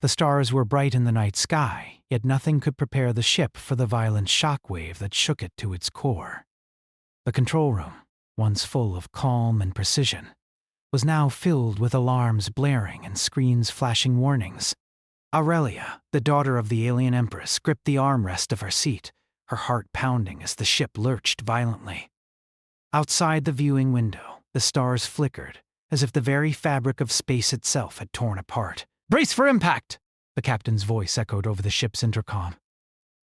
The stars were bright in the night sky, yet nothing could prepare the ship for the violent shock wave that shook it to its core. The control room, once full of calm and precision, was now filled with alarms blaring and screens flashing warnings. Aurelia, the daughter of the alien Empress, gripped the armrest of her seat, her heart pounding as the ship lurched violently. Outside the viewing window, the stars flickered, as if the very fabric of space itself had torn apart. "Brace for impact!" the captain's voice echoed over the ship's intercom.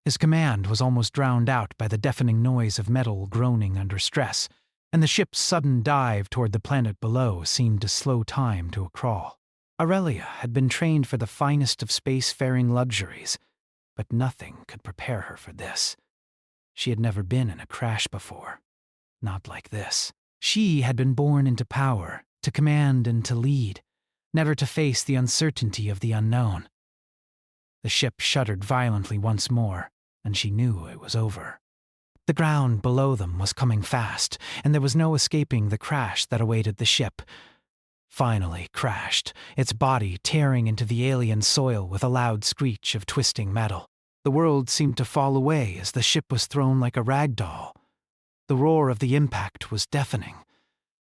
His command was almost drowned out by the deafening noise of metal groaning under stress, and the ship's sudden dive toward the planet below seemed to slow time to a crawl. Aurelia had been trained for the finest of spacefaring luxuries, but nothing could prepare her for this. She had never been in a crash before. Not like this. She had been born into power, to command and to lead, never to face the uncertainty of the unknown. The ship shuddered violently once more, and she knew it was over. The ground below them was coming fast, and there was no escaping the crash that awaited the ship. Finally crashed, its body tearing into the alien soil with a loud screech of twisting metal. The world seemed to fall away as the ship was thrown like a rag doll. The roar of the impact was deafening,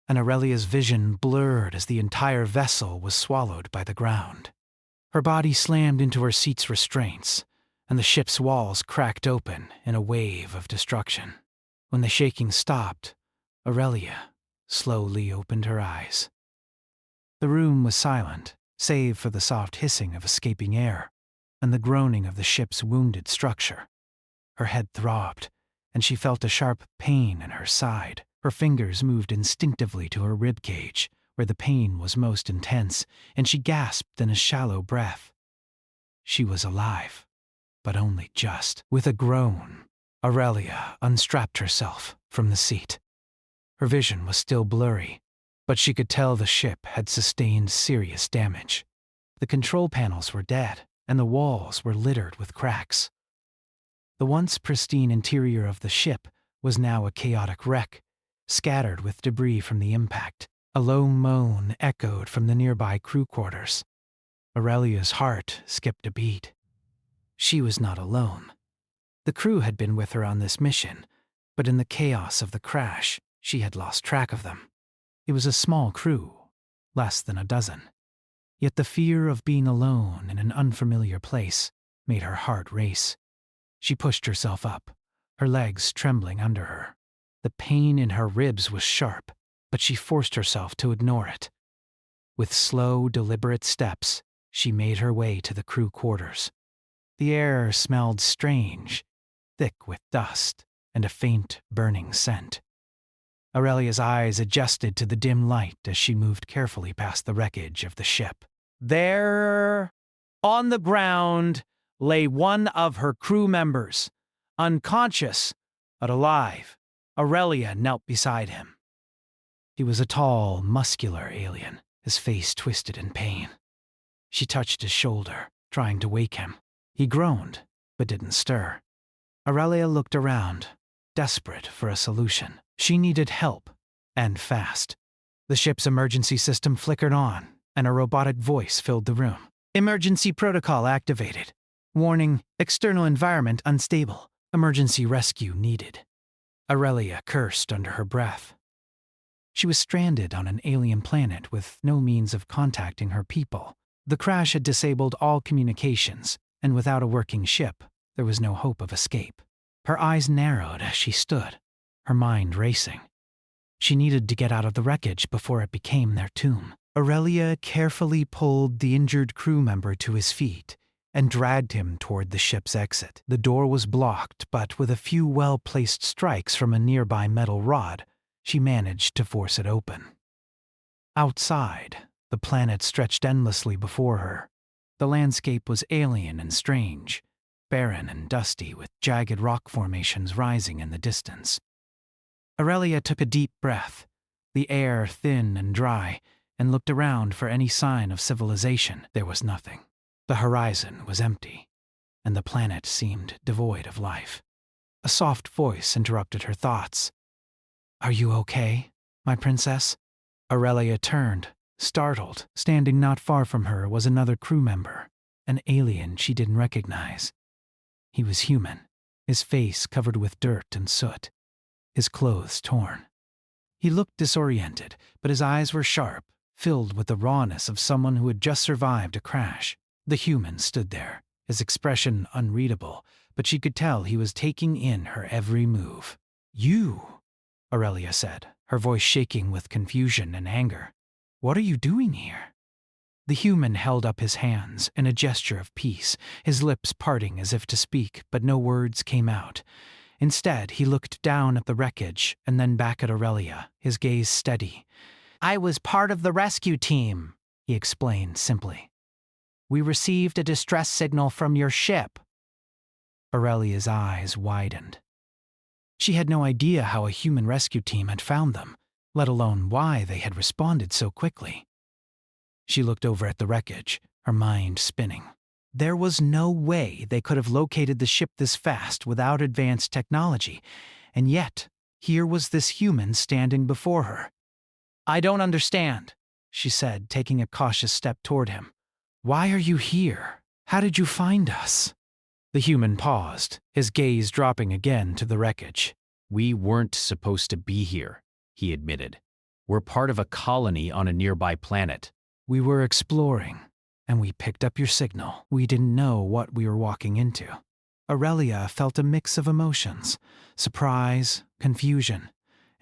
and Aurelia's vision blurred as the entire vessel was swallowed by the ground. Her body slammed into her seat's restraints, and the ship's walls cracked open in a wave of destruction. When the shaking stopped, Aurelia slowly opened her eyes. The room was silent, save for the soft hissing of escaping air and the groaning of the ship's wounded structure. Her head throbbed, and she felt a sharp pain in her side. Her fingers moved instinctively to her ribcage, where the pain was most intense, and she gasped in a shallow breath. She was alive, but only just. With a groan, Aurelia unstrapped herself from the seat. Her vision was still blurry, but she could tell the ship had sustained serious damage. The control panels were dead, and the walls were littered with cracks. The once pristine interior of the ship was now a chaotic wreck, scattered with debris from the impact. A low moan echoed from the nearby crew quarters. Aurelia's heart skipped a beat. She was not alone. The crew had been with her on this mission, but in the chaos of the crash, she had lost track of them. It was a small crew, less than a dozen. Yet the fear of being alone in an unfamiliar place made her heart race. She pushed herself up, her legs trembling under her. The pain in her ribs was sharp, but she forced herself to ignore it. With slow, deliberate steps, she made her way to the crew quarters. The air smelled strange, thick with dust and a faint, burning scent. Aurelia's eyes adjusted to the dim light as she moved carefully past the wreckage of the ship. There, on the ground, lay one of her crew members, unconscious but alive. Aurelia knelt beside him. He was a tall, muscular alien, his face twisted in pain. She touched his shoulder, trying to wake him. He groaned, but didn't stir. Aurelia looked around, desperate for a solution. She needed help, and fast. The ship's emergency system flickered on, and a robotic voice filled the room. Emergency protocol activated. Warning, external environment unstable. Emergency rescue needed. Aurelia cursed under her breath. She was stranded on an alien planet with no means of contacting her people. The crash had disabled all communications, and without a working ship, there was no hope of escape. Her eyes narrowed as she stood, her mind racing. She needed to get out of the wreckage before it became their tomb. Aurelia carefully pulled the injured crew member to his feet and dragged him toward the ship's exit. The door was blocked, but with a few well-placed strikes from a nearby metal rod, she managed to force it open. Outside, the planet stretched endlessly before her. The landscape was alien and strange, barren and dusty, with jagged rock formations rising in the distance. Aurelia took a deep breath, the air thin and dry, and looked around for any sign of civilization. There was nothing. The horizon was empty, and the planet seemed devoid of life. A soft voice interrupted her thoughts. "Are you okay, my princess?" Aurelia turned, startled. Standing not far from her was another crew member, an alien she didn't recognize. He was human, his face covered with dirt and soot, his clothes torn. He looked disoriented, but his eyes were sharp, filled with the rawness of someone who had just survived a crash. The human stood there, his expression unreadable, but she could tell he was taking in her every move. "You," Aurelia said, her voice shaking with confusion and anger. "What are you doing here?" The human held up his hands in a gesture of peace, his lips parting as if to speak, but no words came out. Instead, he looked down at the wreckage and then back at Aurelia, his gaze steady. "I was part of the rescue team," he explained simply. "We received a distress signal from your ship." Aurelia's eyes widened. She had no idea how a human rescue team had found them, let alone why they had responded so quickly. She looked over at the wreckage, her mind spinning. There was no way they could have located the ship this fast without advanced technology, and yet here was this human standing before her. "I don't understand," she said, taking a cautious step toward him. "Why are you here? How did you find us?" The human paused, his gaze dropping again to the wreckage. "We weren't supposed to be here," he admitted. "We're part of a colony on a nearby planet." "We were exploring, and we picked up your signal. We didn't know what we were walking into." Aurelia felt a mix of emotions, surprise, confusion,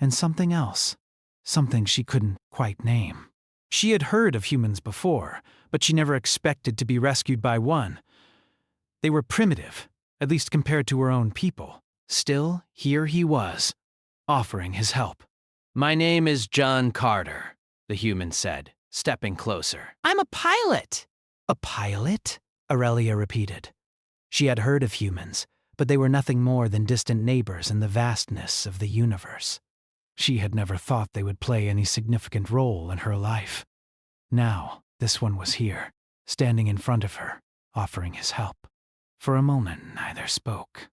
and something else, something she couldn't quite name. She had heard of humans before, but she never expected to be rescued by one. They were primitive, at least compared to her own people. Still, here he was, offering his help. "My name is John Carter," the human said, stepping closer. "I'm a pilot." "A pilot?" Aurelia repeated. She had heard of humans, but they were nothing more than distant neighbors in the vastness of the universe. She had never thought they would play any significant role in her life. Now, this one was here, standing in front of her, offering his help. For a moment, neither spoke.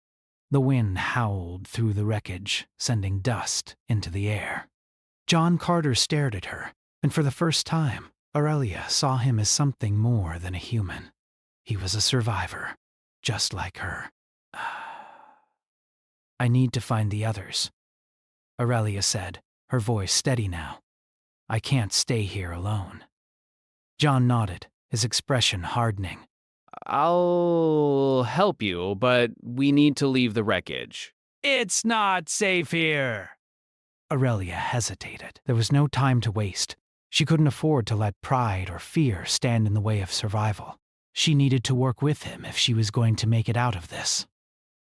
The wind howled through the wreckage, sending dust into the air. John Carter stared at her, and for the first time, Aurelia saw him as something more than a human. He was a survivor, just like her. "I need to find the others," Aurelia said, her voice steady now. "I can't stay here alone." John nodded, his expression hardening. "I'll help you, but we need to leave the wreckage." "It's not safe here." Aurelia hesitated. There was no time to waste. She couldn't afford to let pride or fear stand in the way of survival. She needed to work with him if she was going to make it out of this.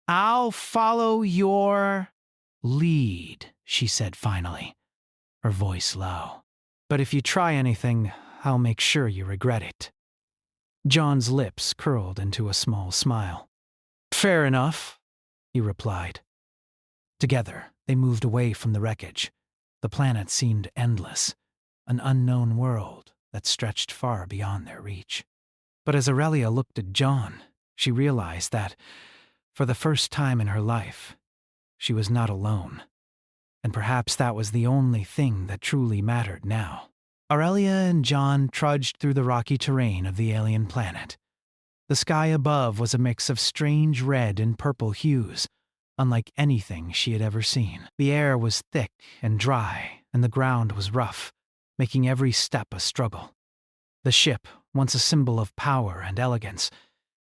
"I'll follow your lead," she said finally, her voice low. "But if you try anything, I'll make sure you regret it." John's lips curled into a small smile. "Fair enough," he replied. Together, they moved away from the wreckage. The planet seemed endless, an unknown world that stretched far beyond their reach. But as Aurelia looked at John, she realized that, for the first time in her life, she was not alone. And perhaps that was the only thing that truly mattered now. Aurelia and John trudged through the rocky terrain of the alien planet. The sky above was a mix of strange red and purple hues, unlike anything she had ever seen. The air was thick and dry, and the ground was rough, making every step a struggle. The ship, once a symbol of power and elegance,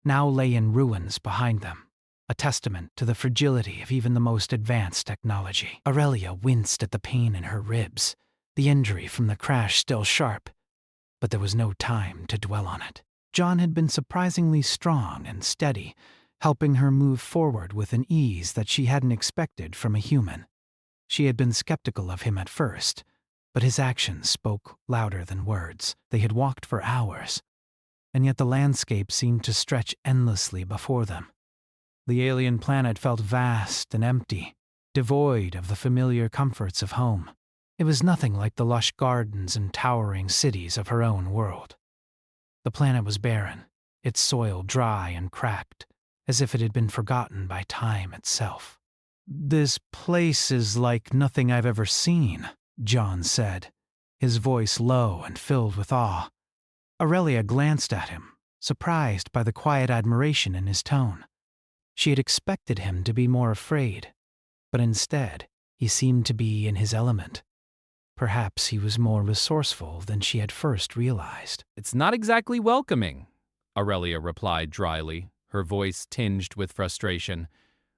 now lay in ruins behind them, a testament to the fragility of even the most advanced technology. Aurelia winced at the pain in her ribs, the injury from the crash still sharp, but there was no time to dwell on it. John had been surprisingly strong and steady, helping her move forward with an ease that she hadn't expected from a human. She had been skeptical of him at first, but his actions spoke louder than words. They had walked for hours, and yet the landscape seemed to stretch endlessly before them. The alien planet felt vast and empty, devoid of the familiar comforts of home. It was nothing like the lush gardens and towering cities of her own world. The planet was barren, its soil dry and cracked, as if it had been forgotten by time itself. "This place is like nothing I've ever seen," John said, his voice low and filled with awe. Aurelia glanced at him, surprised by the quiet admiration in his tone. She had expected him to be more afraid, but instead, he seemed to be in his element. Perhaps he was more resourceful than she had first realized. "It's not exactly welcoming," Aurelia replied dryly, her voice tinged with frustration.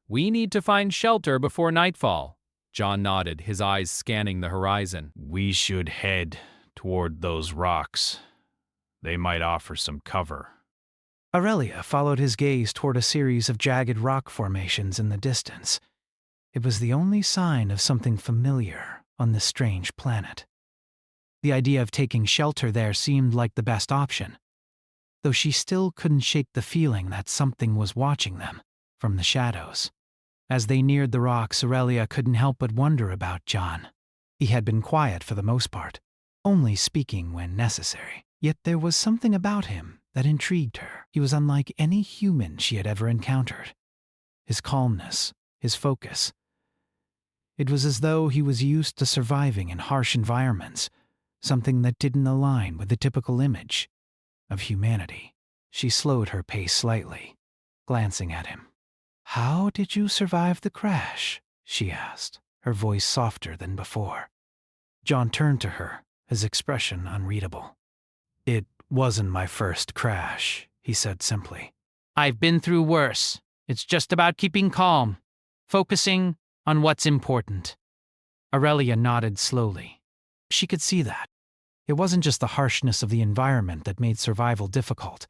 "We need to find shelter before nightfall." John nodded, his eyes scanning the horizon. "We should head toward those rocks. They might offer some cover." Aurelia followed his gaze toward a series of jagged rock formations in the distance. It was the only sign of something familiar on this strange planet. The idea of taking shelter there seemed like the best option, though she still couldn't shake the feeling that something was watching them from the shadows. As they neared the rocks, Aurelia couldn't help but wonder about John. He had been quiet for the most part, only speaking when necessary. Yet there was something about him that intrigued her. He was unlike any human she had ever encountered. His calmness, his focus. It was as though he was used to surviving in harsh environments, something that didn't align with the typical image of humanity. She slowed her pace slightly, glancing at him. "How did you survive the crash?" she asked, her voice softer than before. John turned to her, his expression unreadable. "It wasn't my first crash," he said simply. "I've been through worse. It's just about keeping calm, focusing on what's important." Aurelia nodded slowly. She could see that. It wasn't just the harshness of the environment that made survival difficult.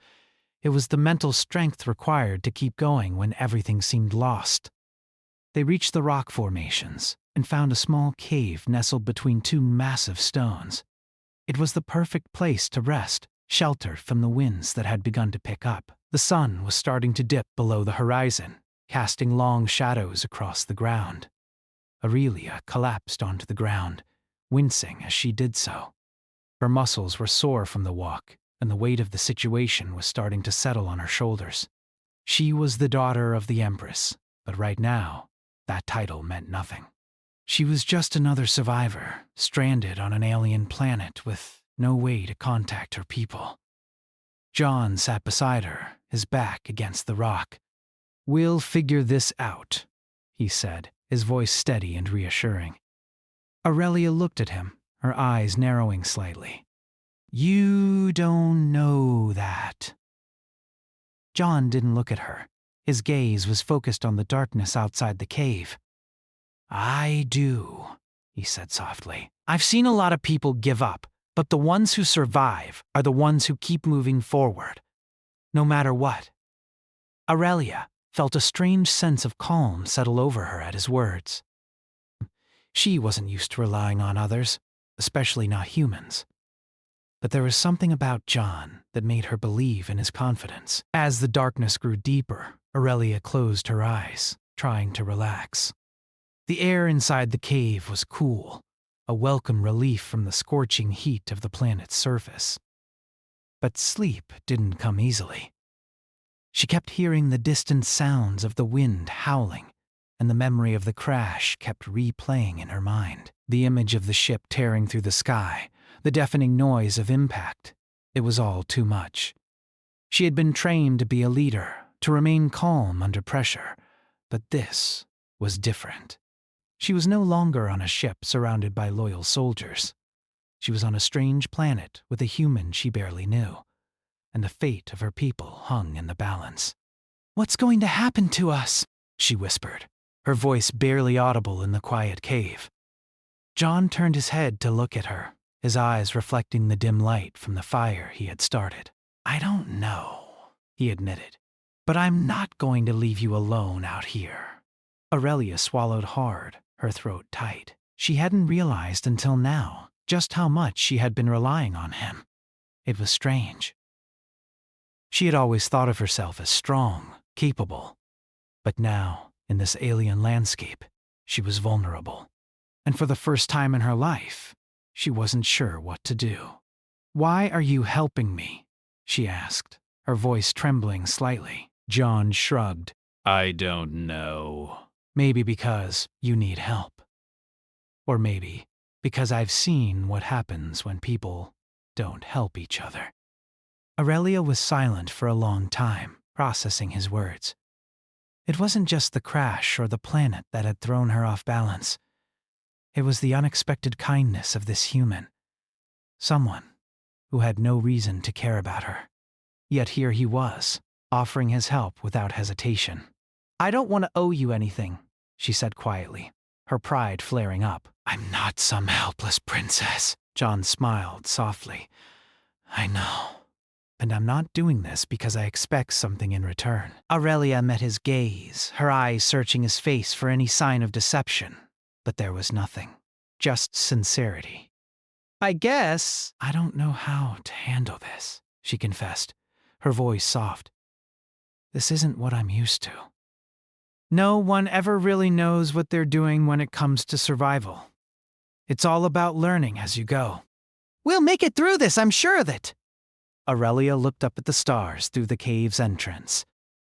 It was the mental strength required to keep going when everything seemed lost. They reached the rock formations and found a small cave nestled between two massive stones. It was the perfect place to rest, sheltered from the winds that had begun to pick up. The sun was starting to dip below the horizon, casting long shadows across the ground. Aurelia collapsed onto the ground, wincing as she did so. Her muscles were sore from the walk, and the weight of the situation was starting to settle on her shoulders. She was the daughter of the Empress, but right now, that title meant nothing. She was just another survivor, stranded on an alien planet with no way to contact her people. John sat beside her, his back against the rock. "We'll figure this out," he said, his voice steady and reassuring. Aurelia looked at him, her eyes narrowing slightly. "You don't know that." John didn't look at her. His gaze was focused on the darkness outside the cave. "I do," he said softly. "I've seen a lot of people give up, but the ones who survive are the ones who keep moving forward, no matter what." Aurelia felt a strange sense of calm settle over her at his words. She wasn't used to relying on others, especially not humans. But there was something about John that made her believe in his confidence. As the darkness grew deeper, Aurelia closed her eyes, trying to relax. The air inside the cave was cool, a welcome relief from the scorching heat of the planet's surface. But sleep didn't come easily. She kept hearing the distant sounds of the wind howling, and the memory of the crash kept replaying in her mind. The image of the ship tearing through the sky, the deafening noise of impact. It was all too much. She had been trained to be a leader, to remain calm under pressure, but this was different. She was no longer on a ship surrounded by loyal soldiers. She was on a strange planet with a human she barely knew, and the fate of her people hung in the balance. "What's going to happen to us?" she whispered, her voice barely audible in the quiet cave. John turned his head to look at her, his eyes reflecting the dim light from the fire he had started. "I don't know," he admitted, "but I'm not going to leave you alone out here." Aurelia swallowed hard, her throat tight. She hadn't realized until now just how much she had been relying on him. It was strange. She had always thought of herself as strong, capable. But now, in this alien landscape, she was vulnerable. And for the first time in her life, she wasn't sure what to do. "Why are you helping me?" she asked, her voice trembling slightly. John shrugged. "I don't know. Maybe because you need help. Or maybe because I've seen what happens when people don't help each other." Aurelia was silent for a long time, processing his words. It wasn't just the crash or the planet that had thrown her off balance. It was the unexpected kindness of this human. Someone who had no reason to care about her. Yet here he was, offering his help without hesitation. "I don't want to owe you anything," she said quietly, her pride flaring up. "I'm not some helpless princess," John smiled softly. "I know. And I'm not doing this because I expect something in return." Aurelia met his gaze, her eyes searching his face for any sign of deception. But there was nothing. Just sincerity. "I guess I don't know how to handle this," she confessed, her voice soft. "This isn't what I'm used to." No one ever really knows what they're doing when it comes to survival. It's all about learning as you go. "We'll make it through this, I'm sure of it." Aurelia looked up at the stars through the cave's entrance.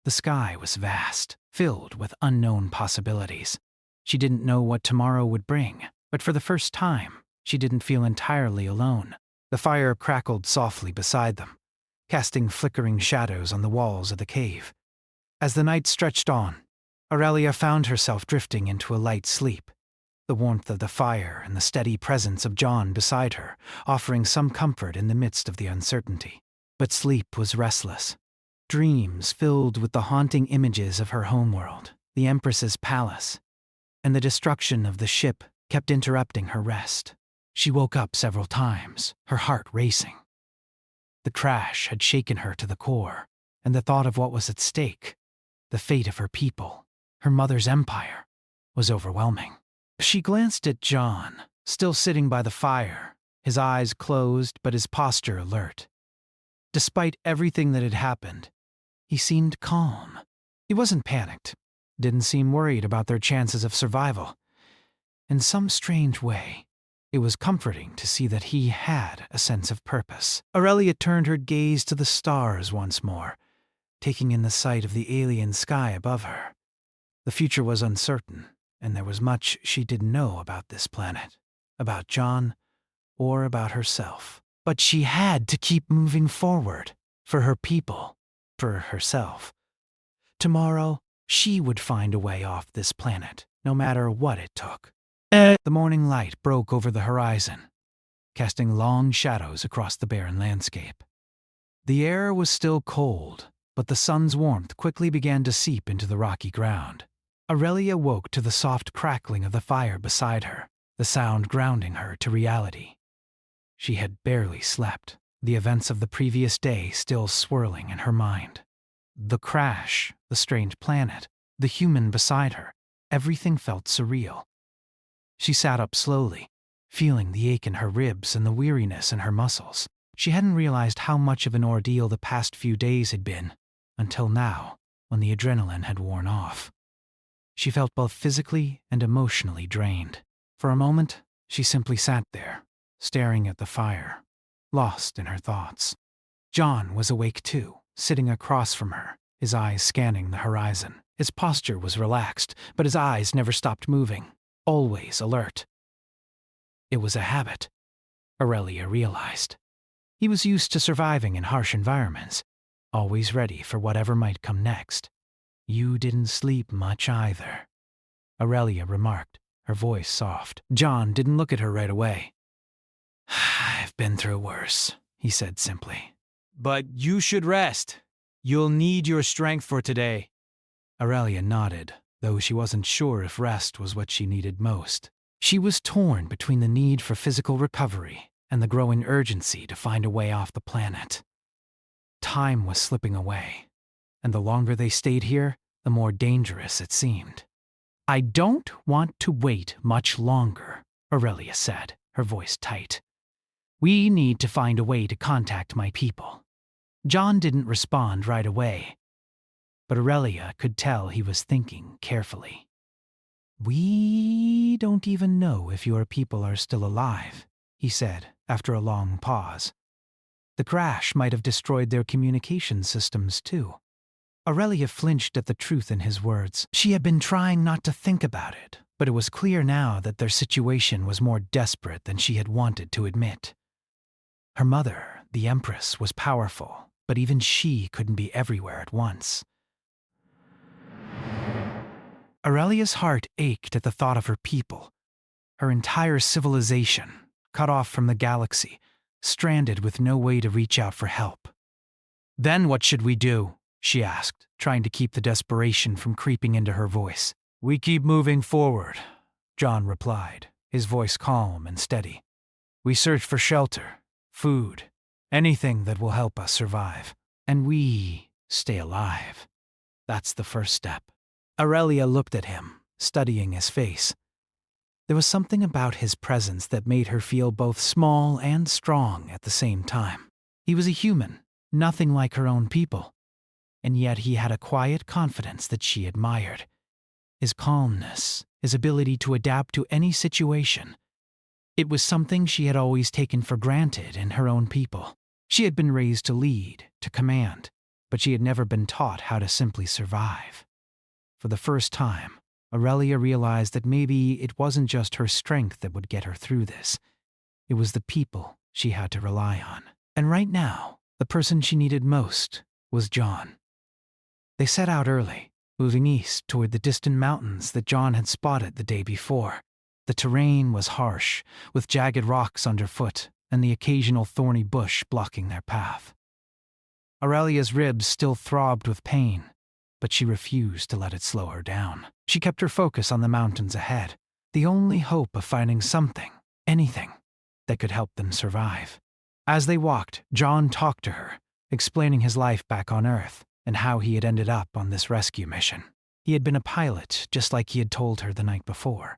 The sky was vast, filled with unknown possibilities. She didn't know what tomorrow would bring, but for the first time, she didn't feel entirely alone. The fire crackled softly beside them, casting flickering shadows on the walls of the cave. As the night stretched on, Aurelia found herself drifting into a light sleep. The warmth of the fire and the steady presence of John beside her, offering some comfort in the midst of the uncertainty. But sleep was restless. Dreams filled with the haunting images of her homeworld, the Empress's palace, and the destruction of the ship kept interrupting her rest. She woke up several times, her heart racing. The crash had shaken her to the core, and the thought of what was at stake, the fate of her people, her mother's empire, was overwhelming. She glanced at John, still sitting by the fire, his eyes closed but his posture alert. Despite everything that had happened, he seemed calm. He wasn't panicked, didn't seem worried about their chances of survival. In some strange way, it was comforting to see that he had a sense of purpose. Aurelia turned her gaze to the stars once more, taking in the sight of the alien sky above her. The future was uncertain, and there was much she didn't know about this planet, about John, or about herself. But she had to keep moving forward, for her people, for herself. Tomorrow, she would find a way off this planet, no matter what it took. The morning light broke over the horizon, casting long shadows across the barren landscape. The air was still cold, but the sun's warmth quickly began to seep into the rocky ground. Aurelia woke to the soft crackling of the fire beside her, the sound grounding her to reality. She had barely slept, the events of the previous day still swirling in her mind. The crash, the strange planet, the human beside her, everything felt surreal. She sat up slowly, feeling the ache in her ribs and the weariness in her muscles. She hadn't realized how much of an ordeal the past few days had been, until now, when the adrenaline had worn off. She felt both physically and emotionally drained. For a moment, she simply sat there, staring at the fire, lost in her thoughts. John was awake too, sitting across from her, his eyes scanning the horizon. His posture was relaxed, but his eyes never stopped moving, always alert. It was a habit, Aurelia realized. He was used to surviving in harsh environments, always ready for whatever might come next. "You didn't sleep much either," Aurelia remarked, her voice soft. John didn't look at her right away. "I've been through worse," he said simply. "But you should rest. You'll need your strength for today." Aurelia nodded, though she wasn't sure if rest was what she needed most. She was torn between the need for physical recovery and the growing urgency to find a way off the planet. Time was slipping away, and the longer they stayed here, the more dangerous it seemed. "I don't want to wait much longer," Aurelia said, her voice tight. "We need to find a way to contact my people." John didn't respond right away, but Aurelia could tell he was thinking carefully. "We don't even know if your people are still alive," he said after a long pause. "The crash might have destroyed their communication systems too." Aurelia flinched at the truth in his words. She had been trying not to think about it, but it was clear now that their situation was more desperate than she had wanted to admit. Her mother, the Empress, was powerful, but even she couldn't be everywhere at once. Aurelia's heart ached at the thought of her people, her entire civilization, cut off from the galaxy, stranded with no way to reach out for help. "Then what should we do?" she asked, trying to keep the desperation from creeping into her voice. "We keep moving forward," John replied, his voice calm and steady. "We search for shelter, food, anything that will help us survive. And we stay alive. That's the first step." Aurelia looked at him, studying his face. There was something about his presence that made her feel both small and strong at the same time. He was a human, nothing like her own people. And yet he had a quiet confidence that she admired. His calmness, his ability to adapt to any situation. It was something she had always taken for granted in her own people. She had been raised to lead, to command, but she had never been taught how to simply survive. For the first time, Aurelia realized that maybe it wasn't just her strength that would get her through this. It was the people she had to rely on. And right now, the person she needed most was John. They set out early, moving east toward the distant mountains that John had spotted the day before. The terrain was harsh, with jagged rocks underfoot and the occasional thorny bush blocking their path. Aurelia's ribs still throbbed with pain, but she refused to let it slow her down. She kept her focus on the mountains ahead, the only hope of finding something, anything, that could help them survive. As they walked, John talked to her, explaining his life back on Earth and how he had ended up on this rescue mission. He had been a pilot, just like he had told her the night before,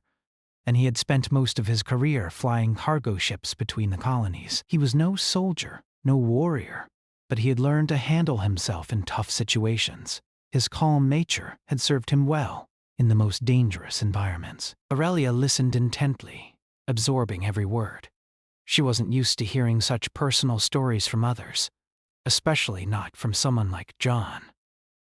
and he had spent most of his career flying cargo ships between the colonies. He was no soldier, no warrior, but he had learned to handle himself in tough situations. His calm nature had served him well in the most dangerous environments. Aurelia listened intently, absorbing every word. She wasn't used to hearing such personal stories from others, especially not from someone like John.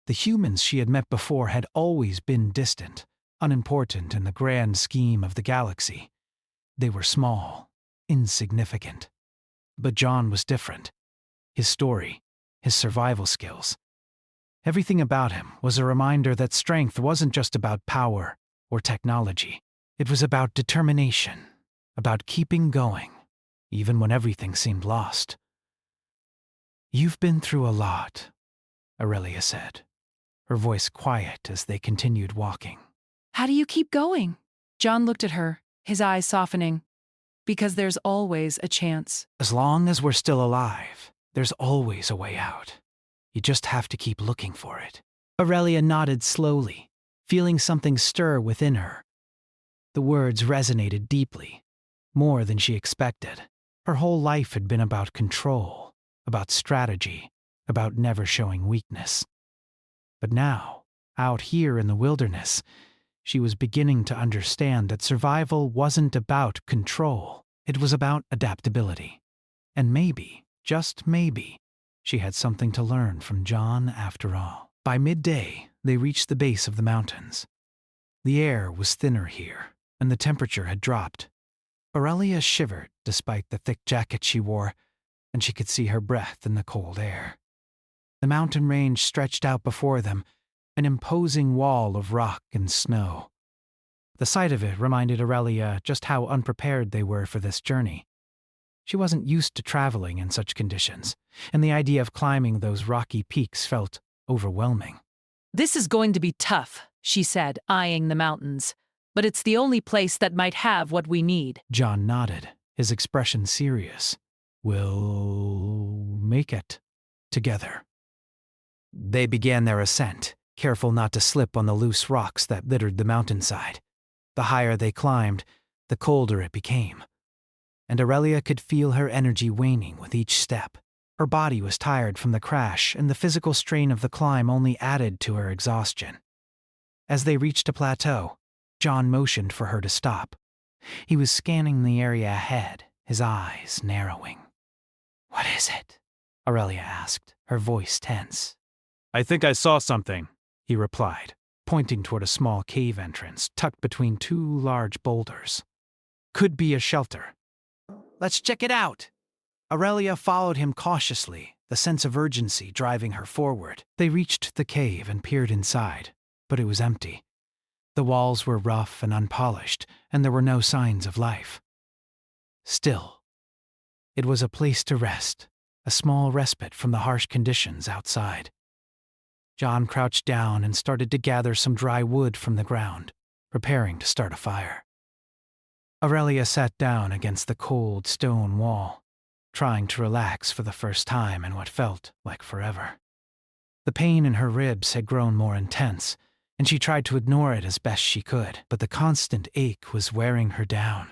The humans she had met before had always been distant, unimportant in the grand scheme of the galaxy. They were small, insignificant. But John was different. His story, his survival skills, everything about him was a reminder that strength wasn't just about power or technology. It was about determination, about keeping going, even when everything seemed lost. "You've been through a lot," Aurelia said, her voice quiet as they continued walking. "How do you keep going?" John looked at her, his eyes softening. "Because there's always a chance." "As long as we're still alive, there's always a way out. You just have to keep looking for it." Aurelia nodded slowly, feeling something stir within her. The words resonated deeply, more than she expected. Her whole life had been about control, about strategy, about never showing weakness. But now, out here in the wilderness, she was beginning to understand that survival wasn't about control. It was about adaptability. And maybe, just maybe, she had something to learn from John after all. By midday, they reached the base of the mountains. The air was thinner here, and the temperature had dropped. Aurelia shivered despite the thick jacket she wore, and she could see her breath in the cold air. The mountain range stretched out before them, an imposing wall of rock and snow. The sight of it reminded Aurelia just how unprepared they were for this journey. She wasn't used to traveling in such conditions, and the idea of climbing those rocky peaks felt overwhelming. "This is going to be tough," she said, eyeing the mountains. "But it's the only place that might have what we need." John nodded, his expression serious. "We'll make it together." They began their ascent, careful not to slip on the loose rocks that littered the mountainside. The higher they climbed, the colder it became. And Aurelia could feel her energy waning with each step. Her body was tired from the crash, and the physical strain of the climb only added to her exhaustion. As they reached a plateau, John motioned for her to stop. He was scanning the area ahead, his eyes narrowing. "What is it?" Aurelia asked, her voice tense. "I think I saw something," he replied, pointing toward a small cave entrance tucked between two large boulders. "Could be a shelter." "Let's check it out." Aurelia followed him cautiously, the sense of urgency driving her forward. They reached the cave and peered inside, but it was empty. The walls were rough and unpolished, and there were no signs of life. Still, it was a place to rest, a small respite from the harsh conditions outside. John crouched down and started to gather some dry wood from the ground, preparing to start a fire. Aurelia sat down against the cold stone wall, trying to relax for the first time in what felt like forever. The pain in her ribs had grown more intense, and she tried to ignore it as best she could, but the constant ache was wearing her down,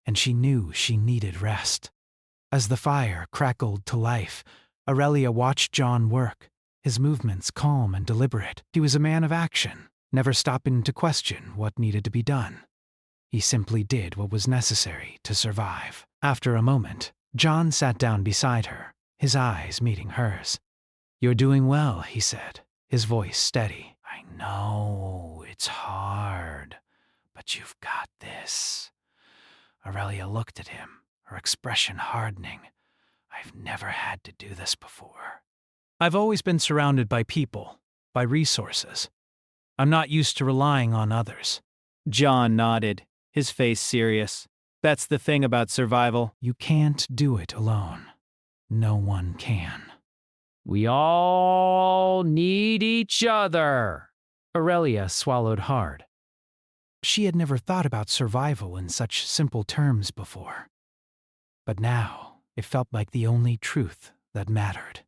and she knew she needed rest. As the fire crackled to life, Aurelia watched John work, his movements calm and deliberate. He was a man of action, never stopping to question what needed to be done. He simply did what was necessary to survive. After a moment, John sat down beside her, his eyes meeting hers. "You're doing well," he said, his voice steady. "I know it's hard, but you've got this." Aurelia looked at him, her expression hardening. "I've never had to do this before. I've always been surrounded by people, by resources. I'm not used to relying on others." John nodded, his face serious. "That's the thing about survival. You can't do it alone. No one can. We all need each other." Aurelia swallowed hard. She had never thought about survival in such simple terms before. But now, it felt like the only truth that mattered.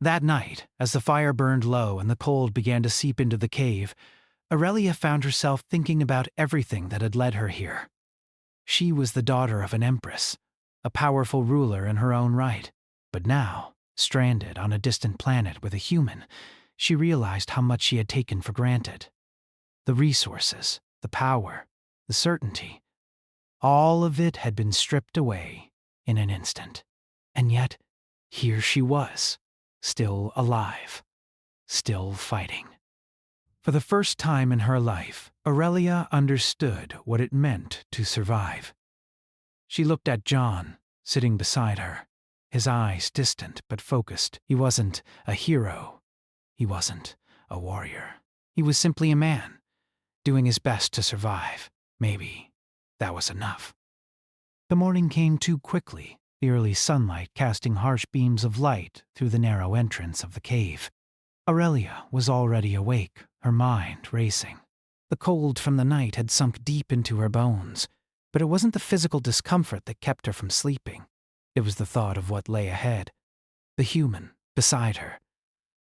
That night, as the fire burned low and the cold began to seep into the cave, Aurelia found herself thinking about everything that had led her here. She was the daughter of an Empress, a powerful ruler in her own right. But now, stranded on a distant planet with a human, she realized how much she had taken for granted. The resources, the power, the certainty, all of it had been stripped away in an instant. And yet, here she was, still alive, still fighting. For the first time in her life, Aurelia understood what it meant to survive. She looked at John, sitting beside her, his eyes distant but focused. He wasn't a hero. He wasn't a warrior. He was simply a man, doing his best to survive. Maybe that was enough. The morning came too quickly, the early sunlight casting harsh beams of light through the narrow entrance of the cave. Aurelia was already awake, her mind racing. The cold from the night had sunk deep into her bones, but it wasn't the physical discomfort that kept her from sleeping. It was the thought of what lay ahead. The human beside her.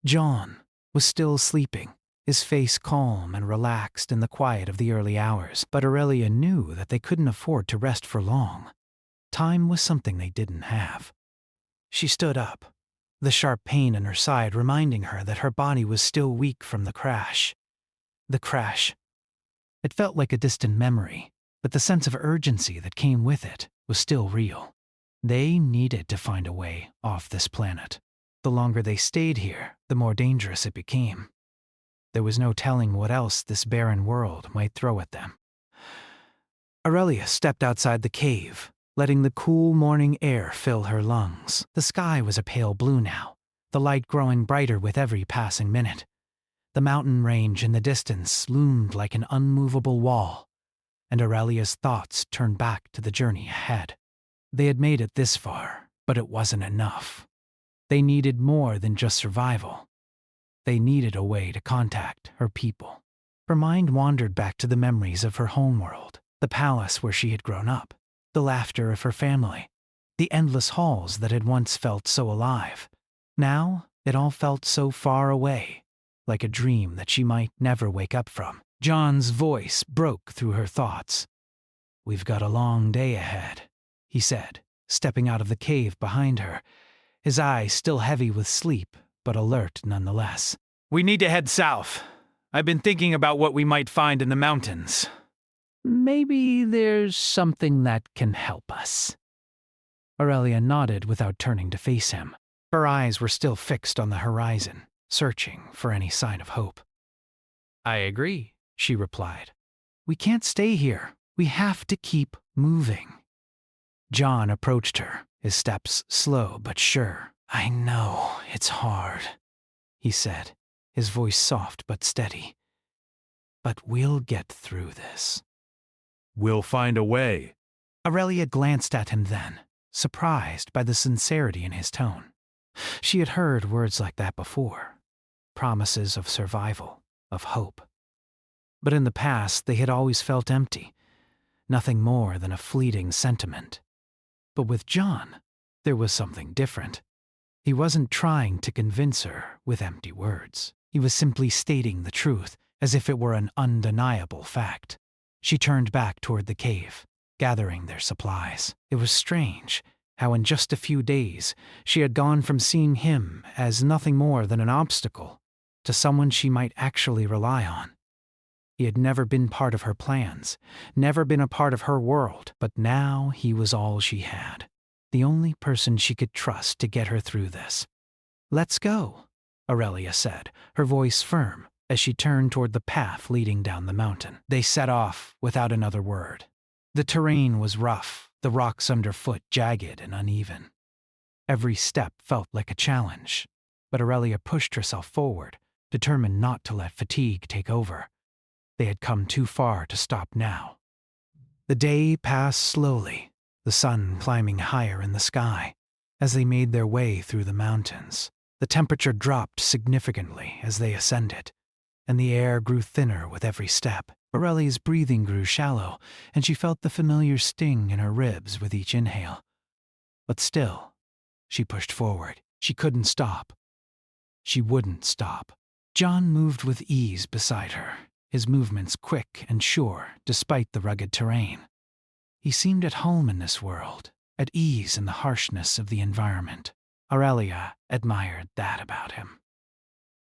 John was still sleeping, his face calm and relaxed in the quiet of the early hours, but Aurelia knew that they couldn't afford to rest for long. Time was something they didn't have. She stood up, the sharp pain in her side reminding her that her body was still weak from the crash. The crash. It felt like a distant memory, but the sense of urgency that came with it was still real. They needed to find a way off this planet. The longer they stayed here, the more dangerous it became. There was no telling what else this barren world might throw at them. Aurelia stepped outside the cave, letting the cool morning air fill her lungs. The sky was a pale blue now, the light growing brighter with every passing minute. The mountain range in the distance loomed like an unmovable wall, and Aurelia's thoughts turned back to the journey ahead. They had made it this far, but it wasn't enough. They needed more than just survival. They needed a way to contact her people. Her mind wandered back to the memories of her homeworld, the palace where she had grown up, the laughter of her family, the endless halls that had once felt so alive. Now, it all felt so far away, like a dream that she might never wake up from. John's voice broke through her thoughts. "We've got a long day ahead," he said, stepping out of the cave behind her, his eyes still heavy with sleep, but alert nonetheless. "We need to head south. I've been thinking about what we might find in the mountains. Maybe there's something that can help us." Aurelia nodded without turning to face him. Her eyes were still fixed on the horizon, searching for any sign of hope. "I agree," she replied. "We can't stay here. We have to keep moving." John approached her, his steps slow but sure, I know it's hard, he said, his voice soft but steady. But we'll get through this. We'll find a way. Aurelia glanced at him then, surprised by the sincerity in his tone. She had heard words like that before, promises of survival, of hope. But in the past, they had always felt empty, nothing more than a fleeting sentiment. But with John, there was something different. He wasn't trying to convince her with empty words. He was simply stating the truth, as if it were an undeniable fact. She turned back toward the cave, gathering their supplies. It was strange how in just a few days she had gone from seeing him as nothing more than an obstacle to someone she might actually rely on. He had never been part of her plans, never been a part of her world, but now he was all she had, the only person she could trust to get her through this. "Let's go," Aurelia said, her voice firm, as she turned toward the path leading down the mountain. They set off without another word. The terrain was rough, the rocks underfoot jagged and uneven. Every step felt like a challenge, but Aurelia pushed herself forward, determined not to let fatigue take over. They had come too far to stop now. The day passed slowly, the sun climbing higher in the sky. As they made their way through the mountains, the temperature dropped significantly as they ascended, and the air grew thinner with every step. Aurelia's breathing grew shallow, and she felt the familiar sting in her ribs with each inhale. But still, she pushed forward. She couldn't stop. She wouldn't stop. John moved with ease beside her, his movements quick and sure despite the rugged terrain. He seemed at home in this world, at ease in the harshness of the environment. Aurelia admired that about him.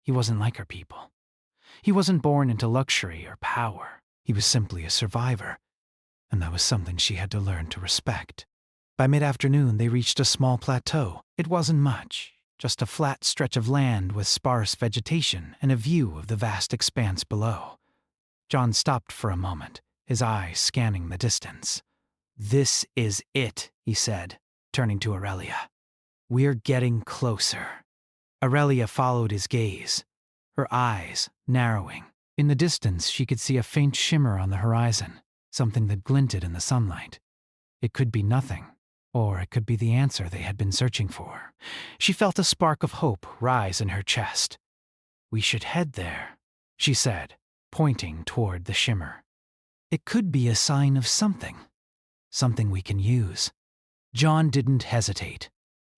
He wasn't like her people. He wasn't born into luxury or power. He was simply a survivor, and that was something she had to learn to respect. By mid-afternoon, they reached a small plateau. It wasn't much, just a flat stretch of land with sparse vegetation and a view of the vast expanse below. John stopped for a moment, his eyes scanning the distance. "This is it," he said, turning to Aurelia. "We're getting closer." Aurelia followed his gaze, her eyes narrowing. In the distance, she could see a faint shimmer on the horizon, something that glinted in the sunlight. It could be nothing, or it could be the answer they had been searching for. She felt a spark of hope rise in her chest. "We should head there," she said, pointing toward the shimmer. "It could be a sign of something we can use." John didn't hesitate.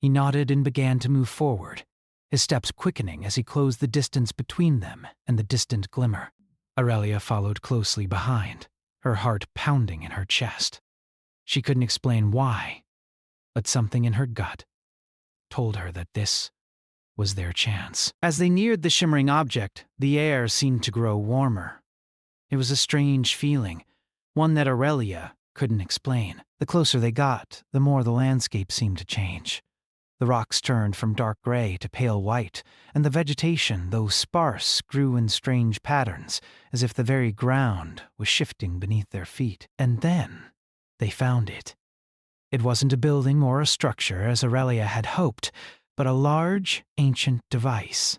He nodded and began to move forward, his steps quickening as he closed the distance between them and the distant glimmer. Aurelia followed closely behind, her heart pounding in her chest. She couldn't explain why, but something in her gut told her that this was their chance. As they neared the shimmering object, the air seemed to grow warmer. It was a strange feeling, one that Aurelia couldn't explain. The closer they got, the more the landscape seemed to change. The rocks turned from dark gray to pale white, and the vegetation, though sparse, grew in strange patterns, as if the very ground was shifting beneath their feet. And then they found it. It wasn't a building or a structure, as Aurelia had hoped, but a large, ancient device,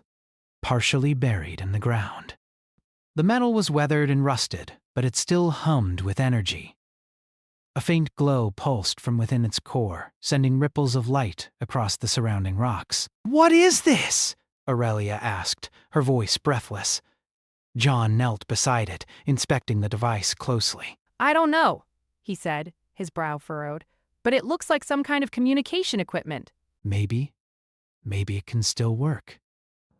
partially buried in the ground. The metal was weathered and rusted, but it still hummed with energy. A faint glow pulsed from within its core, sending ripples of light across the surrounding rocks. "What is this?" Aurelia asked, her voice breathless. John knelt beside it, inspecting the device closely. "I don't know," he said, his brow furrowed, "but it looks like some kind of communication equipment." Maybe it can still work.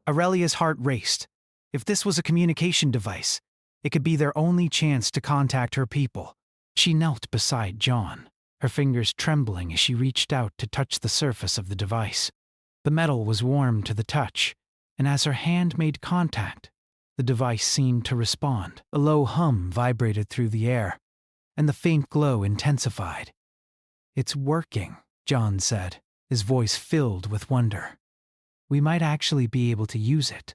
Aurelia's heart raced. If this was a communication device, it could be their only chance to contact her people. She knelt beside John, her fingers trembling as she reached out to touch the surface of the device. The metal was warm to the touch, and as her hand made contact, the device seemed to respond. A low hum vibrated through the air, and the faint glow intensified. "It's working," John said, his voice filled with wonder. "We might actually be able to use it."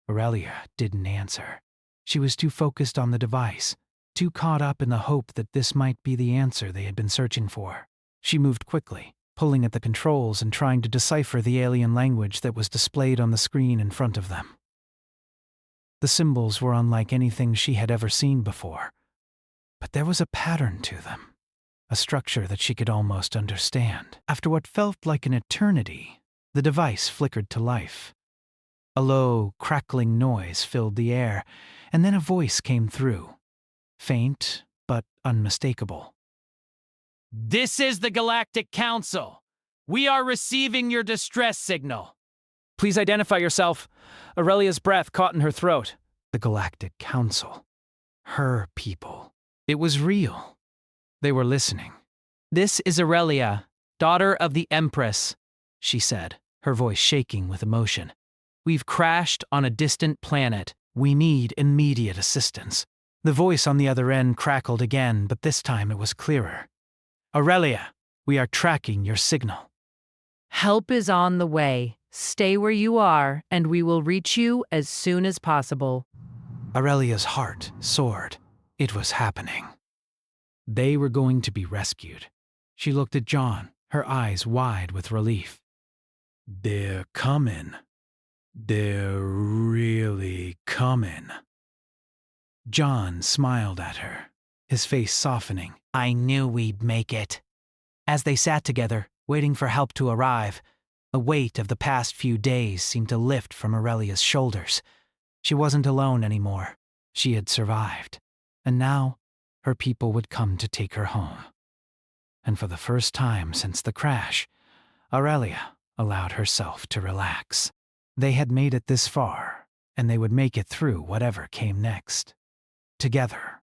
Aurelia didn't answer. She was too focused on the device, too caught up in the hope that this might be the answer they had been searching for. She moved quickly, pulling at the controls and trying to decipher the alien language that was displayed on the screen in front of them. The symbols were unlike anything she had ever seen before, but there was a pattern to them, a structure that she could almost understand. After what felt like an eternity, the device flickered to life. A low, crackling noise filled the air, and then a voice came through, faint but unmistakable. This is the Galactic Council. We are receiving your distress signal. Please identify yourself. Aurelia's breath caught in her throat. The Galactic Council. Her people. It was real. They were listening. This is Aurelia, daughter of the Empress, she said, her voice shaking with emotion. We've crashed on a distant planet. We need immediate assistance. The voice on the other end crackled again, but this time it was clearer. Aurelia, we are tracking your signal. Help is on the way. Stay where you are, and we will reach you as soon as possible. Aurelia's heart soared. It was happening. They were going to be rescued. She looked at John, her eyes wide with relief. They're coming. They're really coming. John smiled at her, his face softening. I knew we'd make it. As they sat together, waiting for help to arrive, the weight of the past few days seemed to lift from Aurelia's shoulders. She wasn't alone anymore. She had survived. And now, her people would come to take her home. And for the first time since the crash, Aurelia allowed herself to relax. They had made it this far, and they would make it through whatever came next. Together.